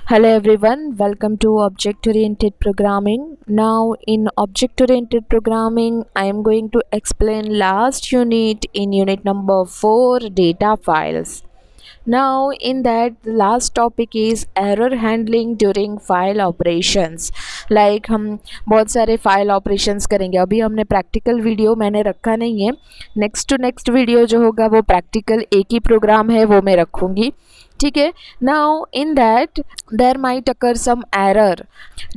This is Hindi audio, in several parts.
Hello everyone, welcome to Object Oriented Programming. Now in Object Oriented Programming, I am going to explain last unit in unit number 4, data files. Now in that the last topic is error handling during file operations. Like हम बहुत सारे फाइल ऑपरेशंस करेंगे. अभी हमने प्रैक्टिकल वीडियो मैंने रखा नहीं है. नेक्स्ट टू नेक्स्ट वीडियो जो होगा वो प्रैक्टिकल एक ही प्रोग्राम है वो मैं रखूँगी. ठीक है. Now in that there might occur some error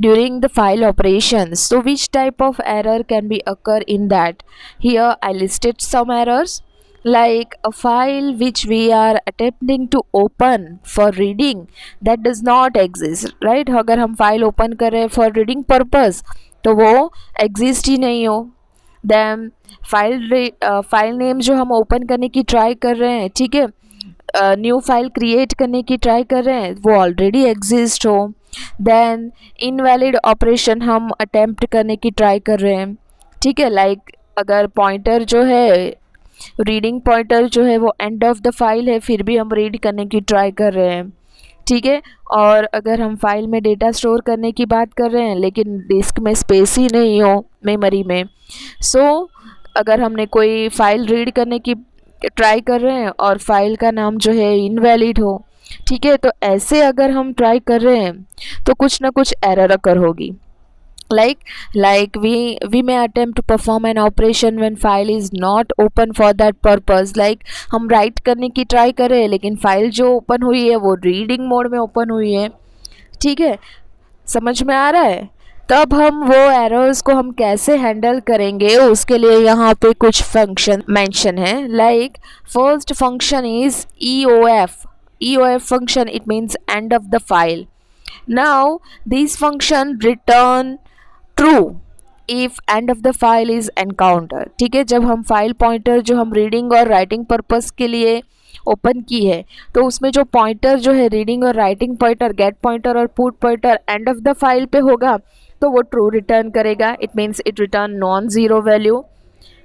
during the file operations. So which type of error can be occur in that? Here I listed some errors, like a file which we are attempting to open for reading that does not exist, right? अगर हम फाइल ओपन कर रहे हैं for reading purpose तो वो exist ही नहीं हो. then फाइल नेम जो हम ओपन करने की ट्राई कर रहे हैं, ठीक है, न्यू फाइल क्रिएट करने की ट्राई कर रहे हैं वो ऑलरेडी एग्जिस्ट हो. देन इनवैलिड ऑपरेशन हम अटेम्प्ट करने की ट्राई कर रहे हैं, ठीक है. लाइक अगर पॉइंटर जो है, रीडिंग पॉइंटर जो है वो एंड ऑफ द फाइल है, फिर भी हम रीड करने की ट्राई कर रहे हैं, ठीक है. और अगर हम फाइल में डेटा स्टोर करने की बात कर रहे हैं लेकिन डिस्क में स्पेस ही नहीं हो मेमोरी में, सो अगर हमने कोई फाइल रीड करने की ट्राई कर रहे हैं और फाइल का नाम जो है इनवैलिड हो, ठीक है, तो ऐसे अगर हम ट्राई कर रहे हैं तो कुछ ना कुछ एरर अकर होगी. like we may attempt to perform an operation when file is not open for that purpose. like हम राइट करने की ट्राई कर रहे हैं लेकिन फाइल जो ओपन हुई है वो रीडिंग मोड में ओपन हुई है, ठीक है. समझ में आ रहा है? तब हम वो एरर्स को हम कैसे हैंडल करेंगे उसके लिए यहाँ पे कुछ फंक्शन मेंशन है. Like first function is EOF function. It means and of the file. Now this function return true if and of the file is encounter. ठीक है, जब हम फाइल पॉइंटर जो हम रीडिंग और राइटिंग पर्पस के लिए ओपन की है तो उसमें जो पॉइंटर जो है रीडिंग और राइटिंग पॉइंटर, गेट पॉइंटर और put pointer end of the file पे होगा तो वो ट्रू रिटर्न करेगा. It means it return non zero value,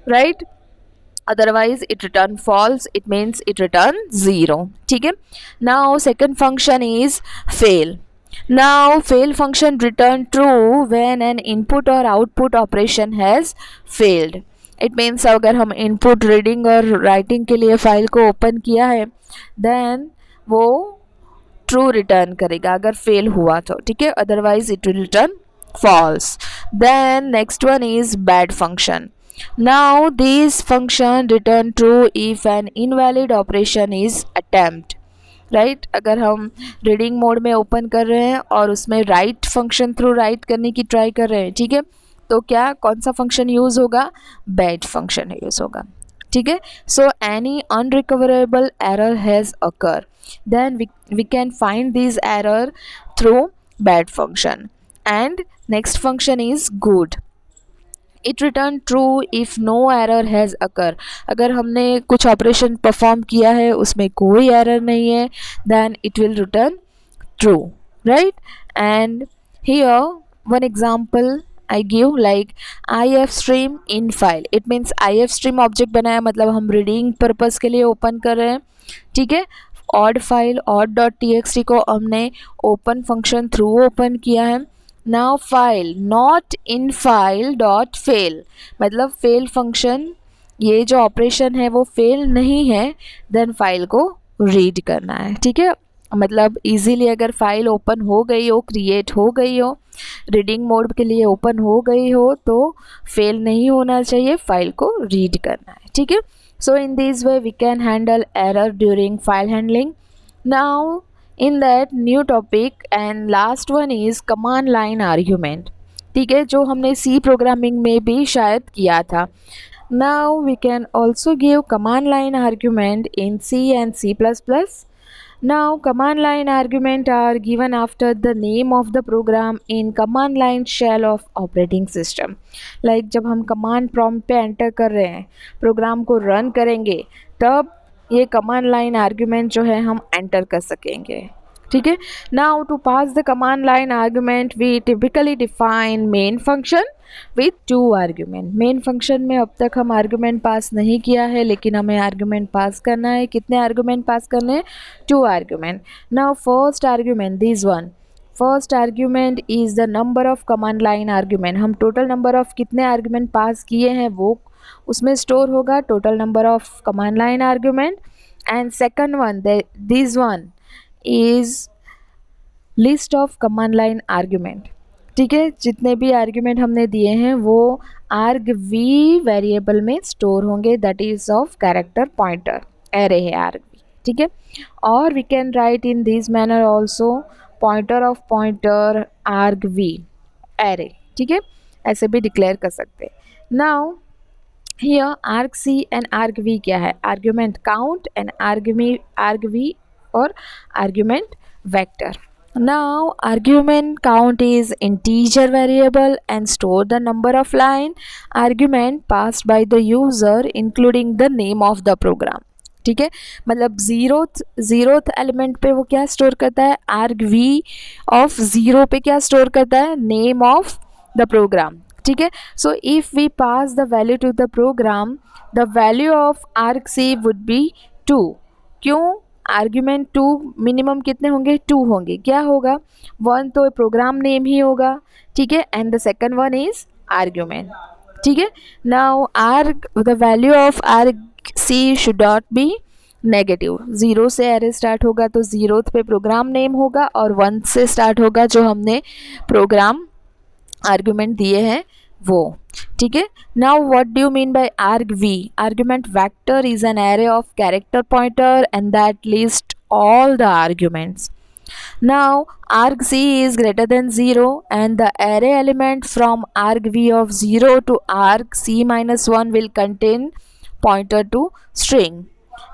right. Otherwise it return false. It means it return zero. ठीक है. Now second function is fail. Now fail function return true when an input or output operation has failed. It means अगर हम input reading और writing के लिए फाइल को ओपन किया है then वो ट्रू रिटर्न करेगा अगर फेल हुआ तो, ठीक है. Otherwise it will return false. Then next one is bad function. Now this function return true if an invalid operation is attempt. Right अगर हम रीडिंग मोड में ओपन कर रहे हैं और उसमें राइट फंक्शन थ्रू राइट करने की ट्राई कर रहे हैं, ठीक है, तो क्या कौन सा फंक्शन यूज़ होगा? बैड फंक्शन यूज़ होगा, ठीक है. So any unrecoverable error has occur then we can find this error through bad function. And next function is good. It return true if no error has occur. अगर हमने कुछ ऑपरेशन परफॉर्म किया है उसमें कोई एरर नहीं है then it will return true, right. And here one example I give like IF stream in file. It means IF stream object बनाया मतलब हम रीडिंग पर्पज़ के लिए ओपन कर रहे हैं, ठीक है. ऑड फाइल odd.txt को हमने ओपन फंक्शन थ्रू ओपन किया है. Now file not in file dot fail मतलब फेल फंक्शन, ये जो ऑपरेशन है वो फेल नहीं है देन फाइल को रीड करना है, ठीक है. मतलब इजीली अगर फाइल ओपन हो गई हो, क्रिएट हो गई हो, रीडिंग मोड के लिए ओपन हो गई हो तो फेल नहीं होना चाहिए, फाइल को रीड करना है, ठीक है. So in this way we can handle error during file handling. Now in that new topic and last one is command line argument. ठीक है, जो हमने C प्रोग्रामिंग में भी शायद किया था. Now we can also give command line argument in C and C++. Now command line argument are given after the name of the program in command line shell of operating system. Like जब हम command prompt पे enter कर रहे हैं, प्रोग्राम को रन करेंगे तब ये कमांड लाइन आर्ग्यूमेंट जो है हम एंटर कर सकेंगे, ठीक है. Now to pass the command line argument we typically define main function with 2 argument. Main function में अब तक हम आर्ग्यूमेंट पास नहीं किया है लेकिन हमें आर्ग्यूमेंट पास करना है. कितने आर्ग्यूमेंट पास करने हैं? 2 argument. Now first argument this one first argument is the number of command line argument, हम टोटल नंबर ऑफ कितने आर्ग्यूमेंट पास किए हैं वो उसमें स्टोर होगा, total number of command line argument. And second one, this one is list of command line argument. ठीक है, जितने भी आर्ग्यूमेंट हमने दिए हैं वो argv वेरिएबल में स्टोर होंगे, that is of character pointer, array है argv. ठीक है, और we can write in this manner also pointer of pointer argv array. ठीक है, ऐसे भी डिक्लेयर कर सकते हैं. Now here argc and argv क्या है, आर्ग्यूमेंट काउंट एंड argv और argument vector. Now argument count is integer variable and store the number of line argument passed by the user including the name of the program. ठीक है, मतलब जीरोथ एलिमेंट पे वो क्या स्टोर करता है, argv ऑफ जीरो पे क्या स्टोर करता है, नेम ऑफ द प्रोग्राम. ठीक है, so if we pass the value to the program, the value of argc would be 2. क्यों, आर्ग्यूमेंट 2 मिनिमम कितने होंगे, 2 होंगे. क्या होगा, 1 तो प्रोग्राम नेम ही होगा. ठीक है, and the second one is argument. ठीक है, now the value of argc should not be negative. 0 से एरे स्टार्ट होगा तो 0th पे प्रोग्राम नेम होगा और 1 से स्टार्ट होगा जो हमने प्रोग्राम आर्ग्यूमेंट दिए हैं वो. ठीक है, now what do you mean by argv? Argument vector is an array of character pointer and that lists all the arguments. Now argc is greater than 0 and the array element from argv of 0 to argc minus 1 will contain pointer to string.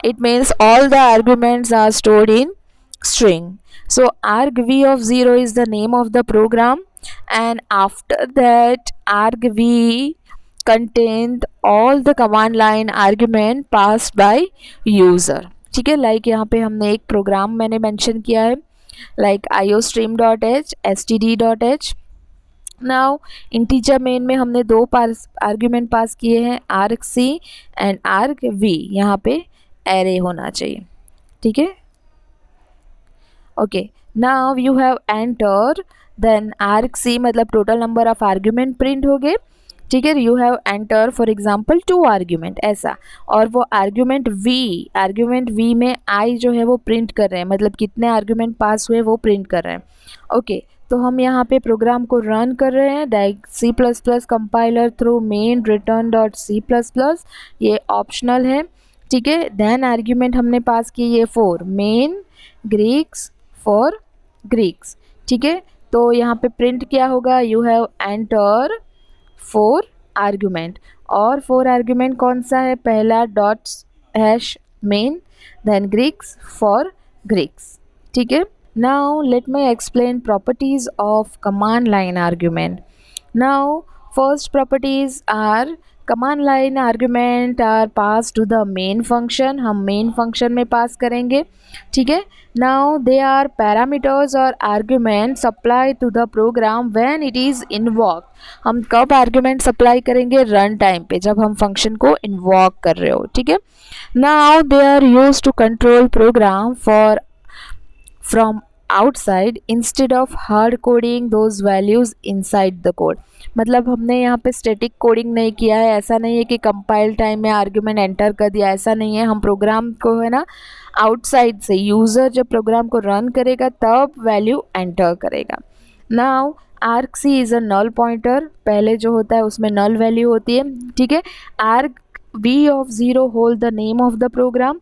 It means all the arguments are stored in string. So argv of 0 is the name of the program and after that argv contained all the command line argument passed by user. ठीक है, लाइक यहाँ पे हमने एक प्रोग्राम मैंने मेंशन किया है like iostream.h std.h. Now integer main में हमने 2 आर्ग्यूमेंट पास किए हैं, argc एंड argv. यहाँ पे एरे होना चाहिए. ठीक है, okay. Now you have enter then argc मतलब total number of argument print हो गए. ठीक है, you have enter for example 2 argument ऐसा, और वो आर्ग्यूमेंट v में आई जो है वो प्रिंट कर रहे हैं, मतलब कितने आर्ग्यूमेंट पास हुए वो प्रिंट कर रहे हैं. ओके, तो हम यहाँ पे प्रोग्राम को रन कर रहे हैं like C++ compiler through main return dot C++, ये ऑप्शनल है. ठीक है, देन आर्ग्यूमेंट हमने पास किए ये 4 मेन ग्रीक्स फॉर ग्रीक्स. ठीक है, तो यहाँ पे प्रिंट क्या होगा, यू हैव एंटर 4 आर्ग्यूमेंट, और 4 आर्ग्यूमेंट कौन सा है, पहला .#main then geeks for geeks. ठीक है, now let me explain properties of command line argument. Now first properties are command line argument are pass to the main function, हम मेन फंक्शन में पास करेंगे. ठीक है, नाउ दे आर पैरामीटर्स और argument supply to the program when it is invoke. हम कब आर्ग्यूमेंट सप्लाई करेंगे, रन टाइम पे जब हम फंक्शन को इन्वॉक कर रहे हो. ठीक है, now they are use to control program for from outside instead of hard coding those values inside the code. मतलब हमने यहाँ पे स्टैटिक कोडिंग नहीं किया है, ऐसा नहीं है कि कंपाइल टाइम में आर्ग्यूमेंट एंटर कर दिया, ऐसा नहीं है. हम प्रोग्राम को है ना आउटसाइड से यूज़र जब प्रोग्राम को रन करेगा तब वैल्यू एंटर करेगा. Now argc is a null pointer, पहले जो होता है उसमें नल वैल्यू होती है. ठीक है, argv of 0 hold the name of the program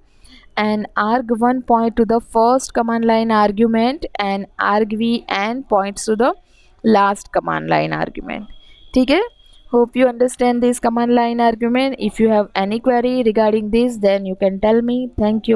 and arg1 point to the first command line argument and argvn points to the last command line argument. ठीक है, hope you understand this command line argument. If you have any query regarding this then you can tell me. Thank you.